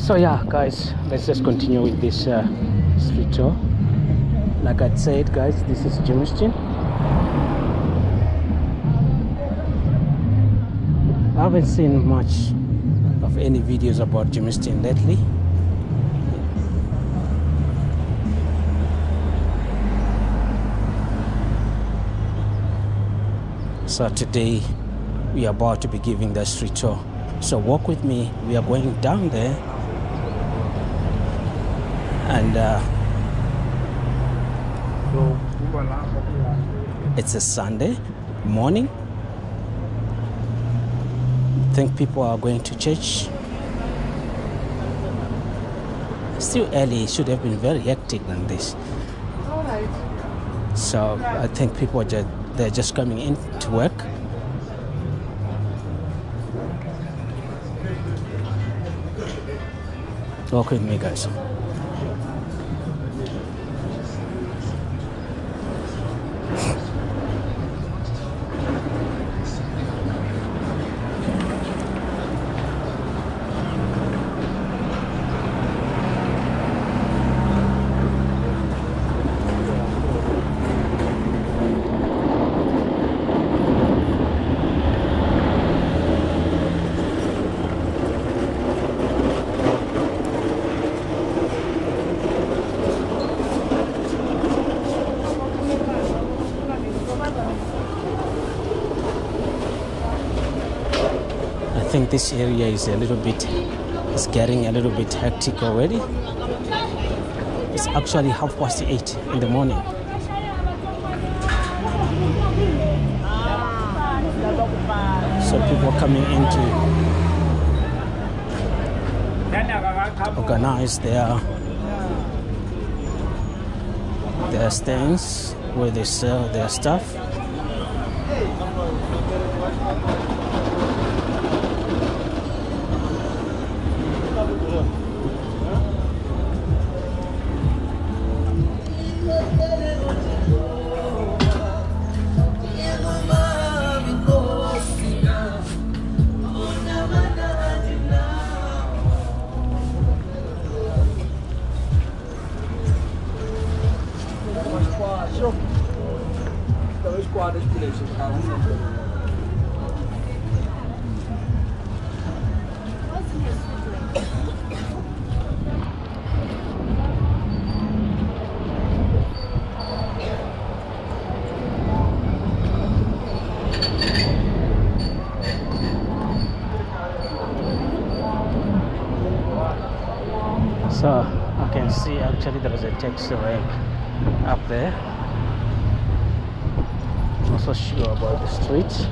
So yeah guys, let's just continue with this street tour. Like I said guys, this is GERMISTON. I haven't seen much of any videos about GERMISTON lately. So today we are about to be giving the street tour. So walk with me. We are going down there, and it's a Sunday morning. I think people are going to church. Still early. It should have been very hectic than this. So I think people are they're just coming in to work. Walk with me guys. I think this area is it's getting a little bit hectic already. It's actually 8:30 in the morning. So people are coming in to organize their stands where they sell their stuff. So I can see actually there is a taxi rank up there. I'm not so sure about the streets.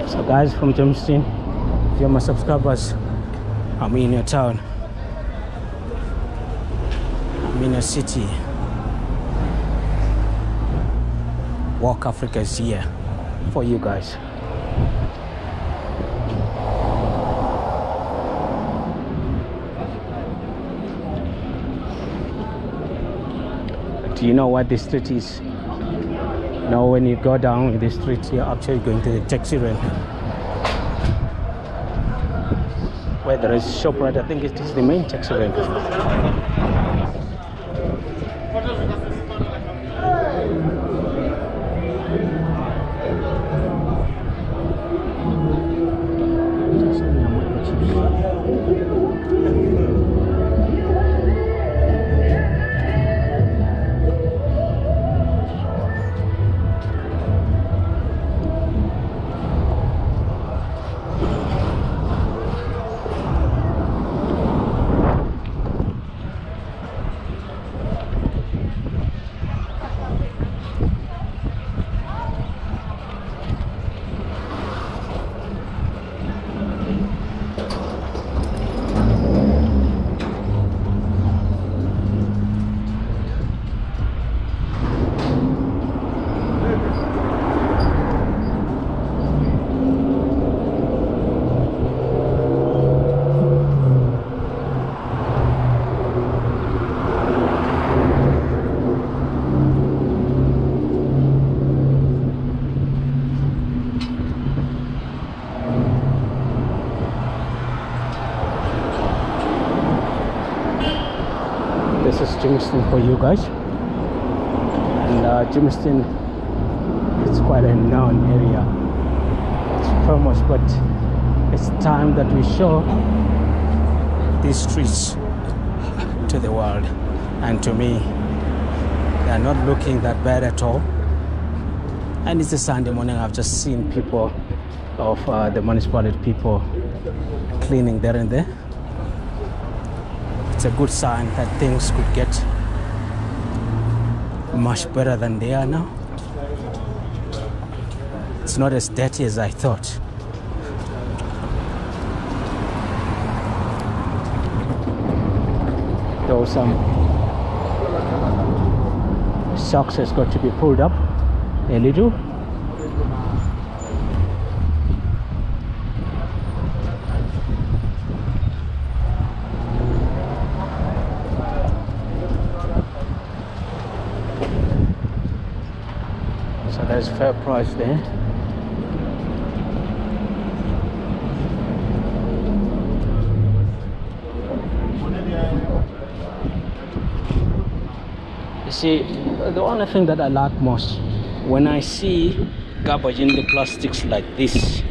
So guys from GERMISTON, if you're my subscribers, I'm in your town, I'm in your city. Walk Africa is here for you guys. Do you know what this street is? You know, when you go down in the street, you're actually going to the taxi rank. Where there is ShopRite, I think it is the main taxi rank. Germiston for you guys. And Germiston, it's quite a known area. It's famous, but it's time that we show these streets to the world. And to me, they are not looking that bad at all. And it's a Sunday morning. I've just seen people of the municipality people cleaning there and there. It's a good sign that things could get much better than they are now. It's not as dirty as I thought. Though some socks has got to be pulled up a little. So there's fair price there. You see, the only thing that I like most when I see garbage in the plastics like this,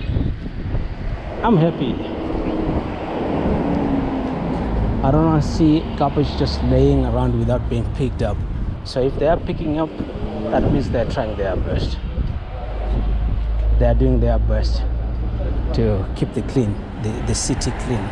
I'm happy. I don't want to see garbage just laying around without being picked up. So if they are picking up, that means they're trying their best. They are doing their best to keep the city clean.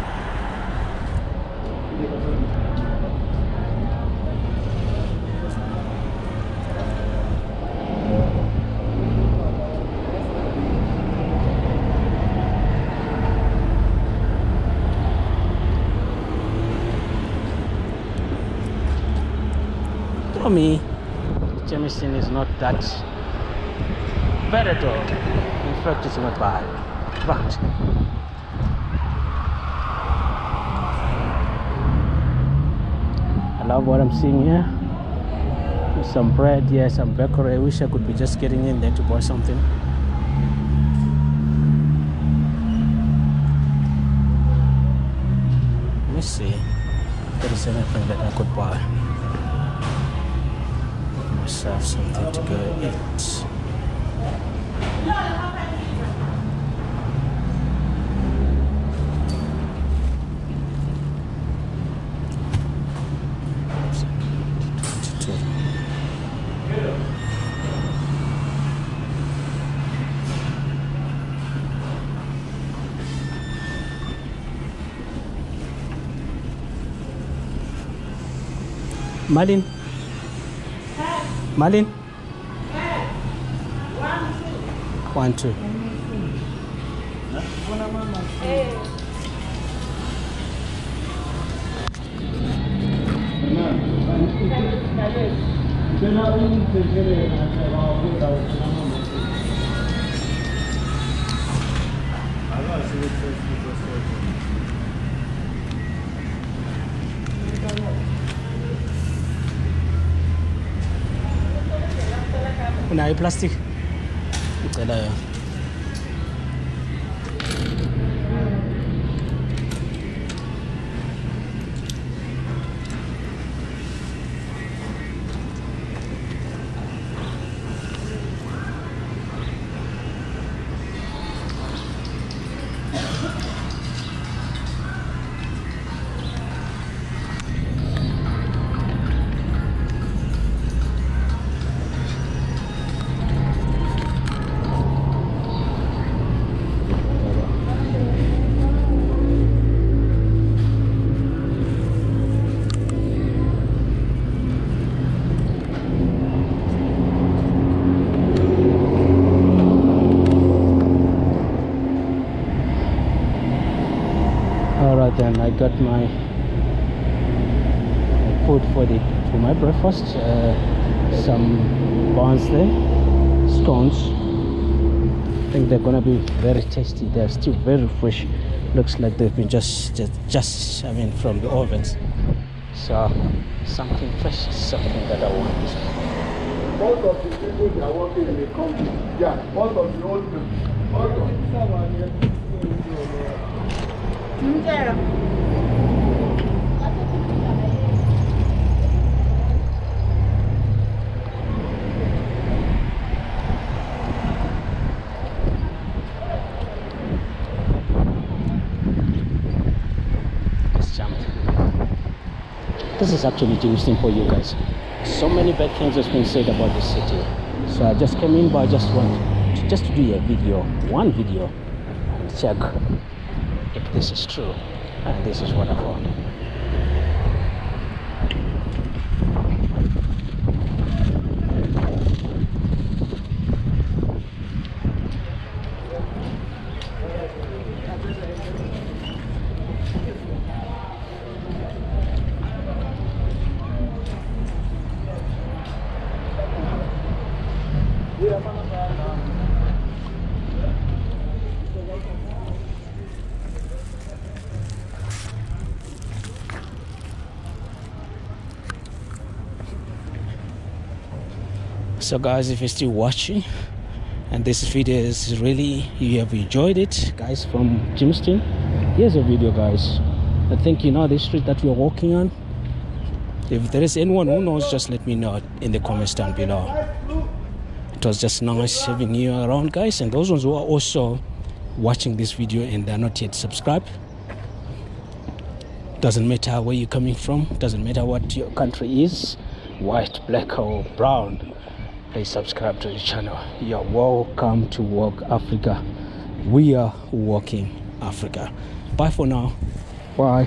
For me, Germiston is not that bad at all. In fact, it's not bad. But I love what I'm seeing here. Some bread, yeah, some bakery. I wish I could be just getting in there to buy something. Let me see if there is anything that I could buy. Myself something to go eat. Malin. Malin? 1, 2. Una plastic. Ada. Alright then, I got my food for my breakfast. Some buns there, scones. I think they're gonna be very tasty. They're still very fresh. Looks like they've been just I mean from the ovens. So something fresh is something that I want. Most of the people that are working in the company, yeah, most of the old people, This is actually Germiston for you guys. So many bad things has been said about the city, so I just came in, but I just want to do a video, one video, and check if this is true. And this is what I found. So guys, if you're still watching and this video is really, you have enjoyed it guys, from Germiston, here's a video guys. I think you know the street that we're walking on. If there is anyone who knows, just let me know in the comments down below. It was just nice having you around guys, and those ones who are also watching this video and they're not yet subscribed, doesn't matter where you're coming from, doesn't matter what your country is, white, black or brown, please subscribe to the channel. You're welcome to Walk Africa. We are walking Africa. Bye for now. Bye.